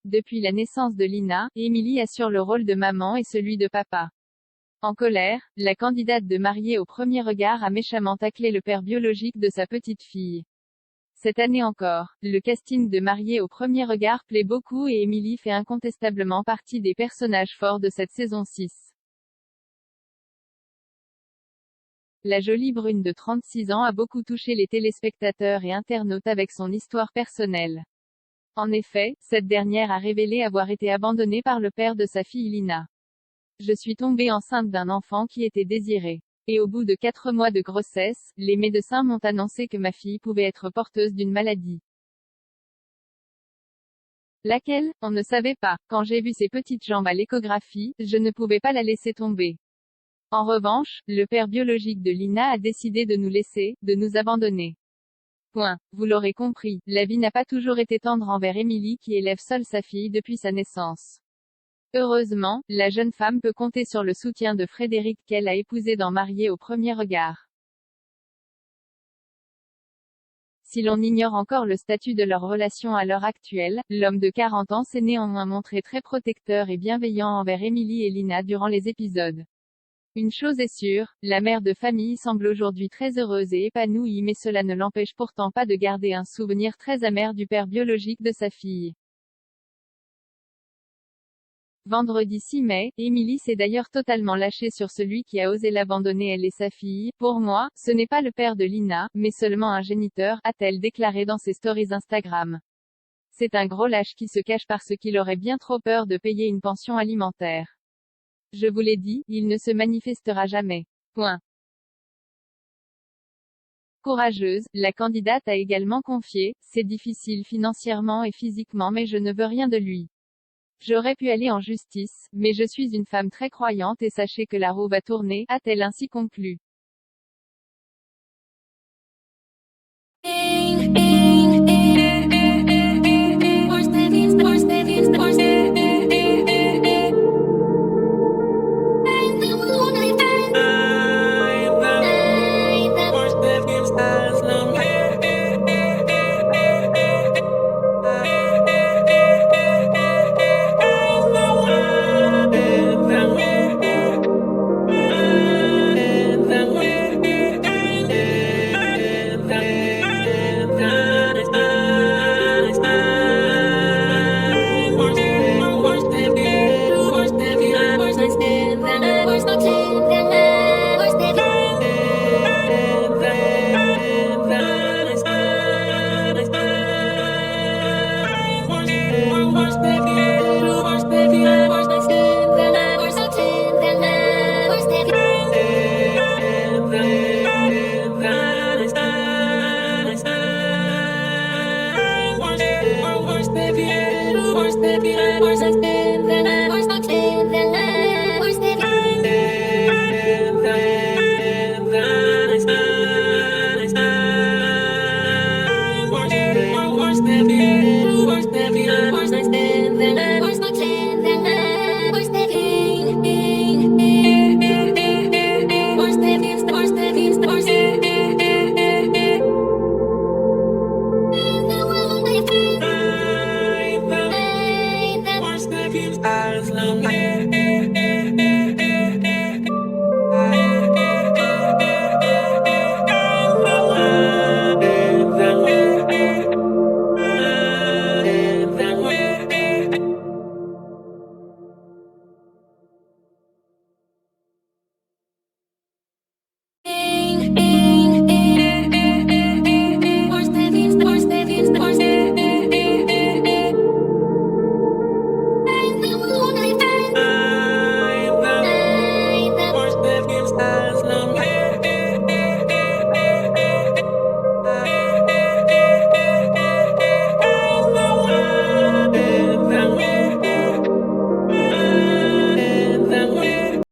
depuis la naissance de Lina, Emily assure le rôle de maman et celui de papa. En colère, la candidate de Mariée au premier regard a méchamment taclé le père biologique de sa petite fille. Cette année encore, le casting de Mariée au premier regard plaît beaucoup et Emily fait incontestablement partie des personnages forts de cette saison 6. La jolie brune de 36 ans a beaucoup touché les téléspectateurs et internautes avec son histoire personnelle. En effet, cette dernière a révélé avoir été abandonnée par le père de sa fille Lina. Je suis tombée enceinte d'un enfant qui était désiré. Et au bout de 4 mois de grossesse, les médecins m'ont annoncé que ma fille pouvait être porteuse d'une maladie. Laquelle, on ne savait pas. Quand j'ai vu ses petites jambes à l'échographie, je ne pouvais pas la laisser tomber. En revanche, le père biologique de Lina a décidé de nous laisser, de nous abandonner. Point. Vous l'aurez compris, la vie n'a pas toujours été tendre envers Emily qui élève seule sa fille depuis sa naissance. Heureusement, la jeune femme peut compter sur le soutien de Frédéric qu'elle a épousé dans Mariée au premier regard. Si l'on ignore encore le statut de leur relation à l'heure actuelle, l'homme de 40 ans s'est néanmoins montré très protecteur et bienveillant envers Emily et Lina durant les épisodes. Une chose est sûre, la mère de famille semble aujourd'hui très heureuse et épanouie mais cela ne l'empêche pourtant pas de garder un souvenir très amer du père biologique de sa fille. Vendredi 6 mai, Emily s'est d'ailleurs totalement lâchée sur celui qui a osé l'abandonner elle et sa fille. Pour moi, ce n'est pas le père de Lina, mais seulement un géniteur, a-t-elle déclaré dans ses stories Instagram. C'est un gros lâche qui se cache parce qu'il aurait bien trop peur de payer une pension alimentaire. Je vous l'ai dit, il ne se manifestera jamais. Point. Courageuse, la candidate a également confié, c'est difficile financièrement et physiquement mais je ne veux rien de lui. J'aurais pu aller en justice, mais je suis une femme très croyante et sachez que la roue va tourner, a-t-elle ainsi conclu. Worse than